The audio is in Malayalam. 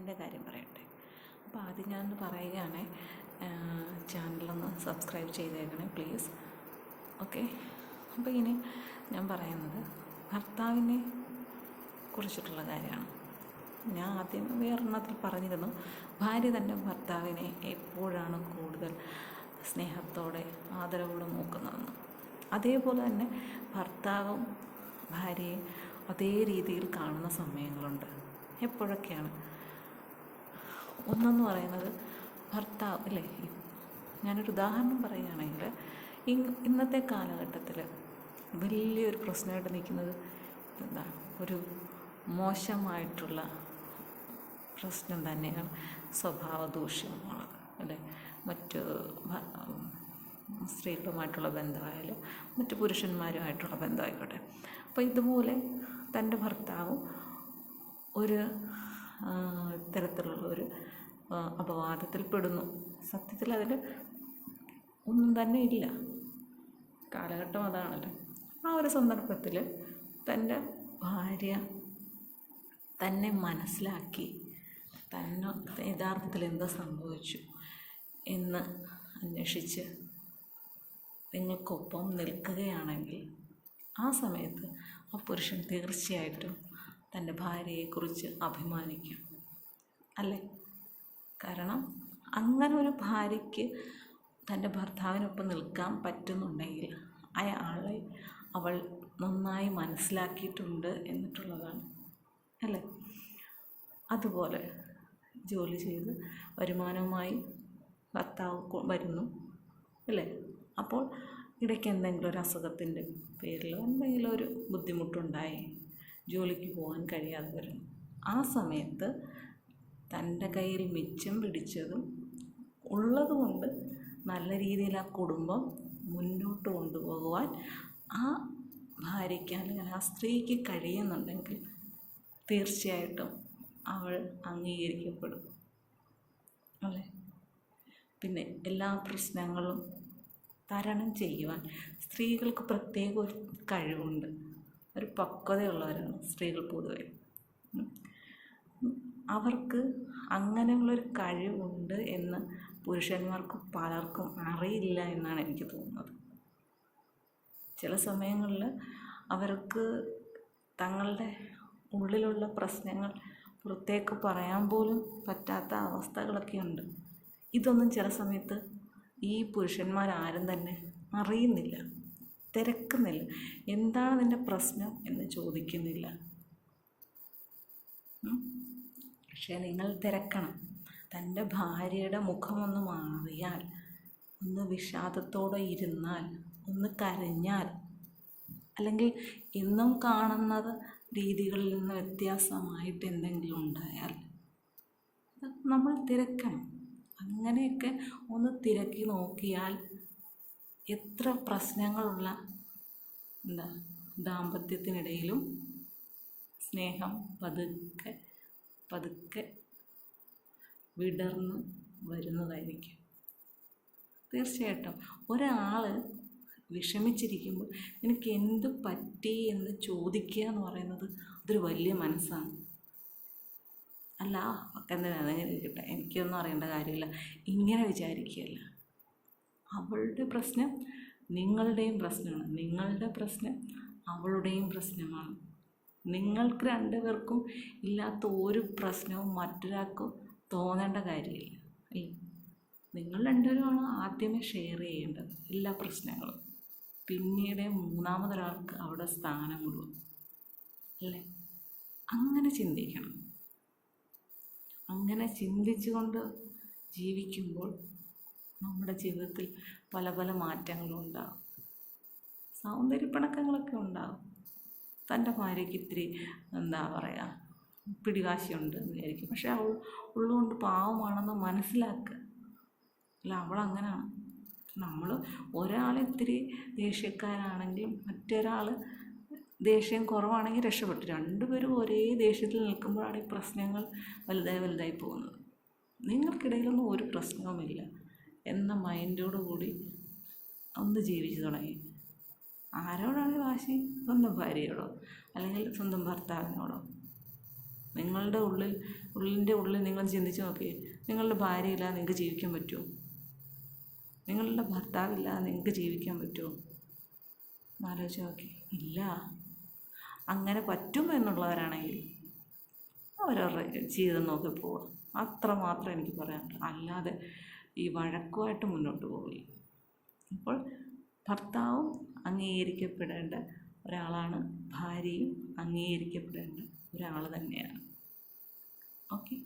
എൻ്റെ കാര്യം പറയട്ടെ. അപ്പോൾ ആദ്യം ഞാനൊന്ന് പറയുകയാണ്, ചാനലൊന്ന് സബ്സ്ക്രൈബ് ചെയ്തേക്കണേ പ്ലീസ്. ഓക്കെ. അപ്പോൾ ഇനി ഞാൻ പറയുന്നത് ഭർത്താവിനെ കുറിച്ചിട്ടുള്ള കാര്യമാണ്. ഞാൻ ആദ്യം വേറൊരെണ്ണത്തിൽ പറഞ്ഞിരുന്നു, ഭാര്യ തൻ്റെ ഭർത്താവിനെ എപ്പോഴാണ് കൂടുതൽ സ്നേഹത്തോടെ ആദരവോടെ നോക്കുന്നതെന്ന്. അതേപോലെ തന്നെ ഭർത്താവും ഭാര്യയെ അതേ രീതിയിൽ കാണുന്ന സമയങ്ങളുണ്ട്. എപ്പോഴൊക്കെയാണ്? ഒന്നെന്ന് പറയുന്നത് ഭർത്താവ് അല്ലേ, ഞാനൊരു ഉദാഹരണം പറയുകയാണെങ്കിൽ, ഇന്നത്തെ കാലഘട്ടത്തിൽ വലിയൊരു പ്രശ്നമായിട്ട് നിൽക്കുന്നത് എന്താ, ഒരു മോശമായിട്ടുള്ള പ്രശ്നം തന്നെയാണ് സ്വഭാവ ദൂഷ്യമുള്ളത് അല്ലേ. മറ്റ് സ്ത്രീകളുമായിട്ടുള്ള ബന്ധമായാലും മറ്റ് പുരുഷന്മാരുമായിട്ടുള്ള ബന്ധമായിക്കോട്ടെ. അപ്പോൾ ഇതുപോലെ തൻ്റെ ഭർത്താവും ഒരു ഇത്തരത്തിലുള്ള ഒരു അപവാദത്തിൽ പെടുന്നു. സത്യത്തിൽ അതിൽ ഒന്നും തന്നെ ഇല്ല, കാലഘട്ടം അതാണല്ലോ. ആ ഒരു സന്ദർഭത്തിൽ തൻ്റെ ഭാര്യ തന്നെ മനസ്സിലാക്കി യഥാർത്ഥത്തിൽ എന്താ സംഭവിച്ചു എന്ന് അന്വേഷിച്ച് നിങ്ങൾക്കൊപ്പം നിൽക്കുകയാണെങ്കിൽ ആ സമയത്ത് ആ പുരുഷൻ തീർച്ചയായിട്ടും തൻ്റെ ഭാര്യയെക്കുറിച്ച് അഭിമാനിക്കും അല്ലേ. കാരണം അങ്ങനെ ഒരു ഭാര്യയ്ക്ക് തൻ്റെ ഭർത്താവിനൊപ്പം നിൽക്കാൻ പറ്റുന്നുണ്ടെങ്കിൽ അയാളെ അവൾ നന്നായി മനസ്സിലാക്കിയിട്ടുണ്ട് എന്നിട്ടുള്ളതാണ് അല്ലേ. അതുപോലെ ജോലി ചെയ്ത് വരുമാനവുമായി ഭർത്താവ് വരുന്നു അല്ലേ. അപ്പോൾ ഇടയ്ക്ക് എന്തെങ്കിലും ഒരു അസുഖത്തിൻ്റെ പേരിലോ എന്തെങ്കിലും ഒരു ബുദ്ധിമുട്ടുണ്ടായി ജോലിക്ക് പോകാൻ കഴിയാതെ വരുന്നു. ആ സമയത്ത് തൻ്റെ കയ്യിൽ മിച്ചം പിടിച്ചതും ഉള്ളതുകൊണ്ട് നല്ല രീതിയിൽ ആ കുടുംബം മുന്നോട്ട് കൊണ്ടുപോകുവാൻ ആ ഭാര്യയ്ക്ക് അല്ലെങ്കിൽ ആ സ്ത്രീക്ക് കഴിയുന്നുണ്ടെങ്കിൽ തീർച്ചയായിട്ടും അവൾ അംഗീകരിക്കപ്പെടും അല്ലേ. പിന്നെ എല്ലാ പ്രശ്നങ്ങളും തരണം ചെയ്യുവാൻ സ്ത്രീകൾക്ക് പ്രത്യേക ഒരു കഴിവുണ്ട്, ഒരു പക്വതയുള്ളവരാണ് സ്ത്രീകൾ പൊതുവെ. അവർക്ക് അങ്ങനെയുള്ളൊരു കഴിവുണ്ട് എന്ന് പുരുഷന്മാർക്ക് പലർക്കും അറിയില്ല എന്നാണ് എനിക്ക് തോന്നുന്നത്. ചില സമയങ്ങളിൽ അവർക്ക് തങ്ങളുടെ ഉള്ളിലുള്ള പ്രശ്നങ്ങൾ പുറത്തേക്ക് പറയാൻ പോലും പറ്റാത്ത അവസ്ഥകളൊക്കെ ഉണ്ട്. ഇതൊന്നും ചില സമയത്ത് ഈ പുരുഷന്മാരാരും തന്നെ അറിയുന്നില്ല, തിരക്കുന്നില്ല. എന്താണ് നിൻ്റെ പ്രശ്നം എന്ന് ചോദിക്കുന്നില്ല. പക്ഷേ നിങ്ങൾ തിരക്കണം. തൻ്റെ ഭാര്യയുടെ മുഖമൊന്ന് മാറിയാൽ, ഒന്ന് വിഷാദത്തോടെ ഇരുന്നാൽ, ഒന്ന് കരഞ്ഞാൽ, അല്ലെങ്കിൽ ഇന്നും കാണുന്നത് രീതികളിൽ നിന്ന് വ്യത്യാസമായിട്ട് എന്തെങ്കിലും ഉണ്ടായാൽ നമ്മൾ തിരക്കണം. അങ്ങനെയൊക്കെ ഒന്ന് തിരക്കി നോക്കിയാൽ എത്ര പ്രശ്നങ്ങളുള്ള ദാമ്പത്യത്തിനിടയിലും സ്നേഹം പതുക്കെ പതുക്കെ വിടർന്ന് വരുന്നതായിരിക്കും. തീർച്ചയായിട്ടും ഒരാൾ വിഷമിച്ചിരിക്കുമ്പോൾ എനിക്ക് എന്ത് പറ്റി എന്ന് ചോദിക്കുക എന്ന് പറയുന്നത് അതൊരു വലിയ മനസ്സാണ്. അല്ല എന്തിനാ അതെങ്ങനെ ഇരിക്കട്ടെ, എനിക്കൊന്നും അറിയേണ്ട കാര്യമില്ല, ഇങ്ങനെ വിചാരിക്കുകയല്ല. അവളുടെ പ്രശ്നം നിങ്ങളുടെയും പ്രശ്നമാണ്, നിങ്ങളുടെ പ്രശ്നം അവളുടെയും പ്രശ്നമാണ്. നിങ്ങൾക്ക് രണ്ടുപേർക്കും ഇല്ലാത്ത ഒരു പ്രശ്നവും മറ്റൊരാൾക്ക് തോന്നേണ്ട കാര്യമില്ല. നിങ്ങൾ രണ്ടുപേരുമാണ് ആദ്യമേ ഷെയർ ചെയ്യേണ്ടത് എല്ലാ പ്രശ്നങ്ങളും. പിന്നീട് മൂന്നാമതൊരാൾക്ക് അവിടെ സ്ഥാനമുള്ളൂ അല്ലേ. അങ്ങനെ ചിന്തിക്കണം. അങ്ങനെ ചിന്തിച്ചുകൊണ്ട് ജീവിക്കുമ്പോൾ നമ്മുടെ ജീവിതത്തിൽ പല പല മാറ്റങ്ങളും ഉണ്ടാകും. സൗന്ദര്യപ്പിണക്കങ്ങളൊക്കെ ഉണ്ടാകും. തൻ്റെ ഭാര്യയ്ക്ക് ഇത്തിരി പിടിവാശിയുണ്ട് എന്ന് വിചാരിക്കും. പക്ഷെ അവൾ ഉള്ളുകൊണ്ട് പാവമാണെന്ന് മനസ്സിലാക്കുക. അല്ല, അവളങ്ങനെയാണ്. നമ്മൾ ഒരാൾ ഇത്തിരി ദേഷ്യക്കാരാണെങ്കിലും മറ്റൊരാൾ ദേഷ്യം കുറവാണെങ്കിൽ രക്ഷപ്പെട്ടു. രണ്ടുപേരും ഒരേ ദേഷ്യത്തിൽ നിൽക്കുമ്പോഴാണ് ഈ പ്രശ്നങ്ങൾ വലുതായി പോകുന്നത്. നിങ്ങൾക്കിടയിലൊന്നും ഒരു പ്രശ്നവുമില്ല എന്ന മൈൻഡോടു കൂടി ഒന്ന് ജീവിച്ചു തുടങ്ങി. ആരോടാണ് വാശി? സ്വന്തം ഭാര്യയോടോ അല്ലെങ്കിൽ സ്വന്തം ഭർത്താവിനോടോ? നിങ്ങളുടെ ഉള്ളിൻ്റെ ഉള്ളിൽ നിങ്ങൾ ചിന്തിച്ച് നോക്കിയേ, നിങ്ങളുടെ ഭാര്യയില്ലാതെ നിങ്ങൾക്ക് ജീവിക്കാൻ പറ്റുമോ? നിങ്ങളുടെ ഭർത്താവില്ലാതെ നിങ്ങൾക്ക് ജീവിക്കാൻ പറ്റുമോ? ആലോചിച്ച് നോക്കി. ഇല്ല. അങ്ങനെ പറ്റും എന്നുള്ളവരാണെങ്കിൽ അവരവരുടെ ജീവിതം നോക്കി പോവുക. അത്ര മാത്രം എനിക്ക് പറയാനുള്ളൂ. അല്ലാതെ ഈ വഴക്കുമായിട്ട് മുന്നോട്ട് പോവില്ല. അപ്പോൾ ഭർത്താവും അംഗീകരിക്കപ്പെടേണ്ട ഒരാളാണ്, ഭാര്യയും അംഗീകരിക്കപ്പെടേണ്ട ഒരാൾ തന്നെയാണ്. ഓക്കെ.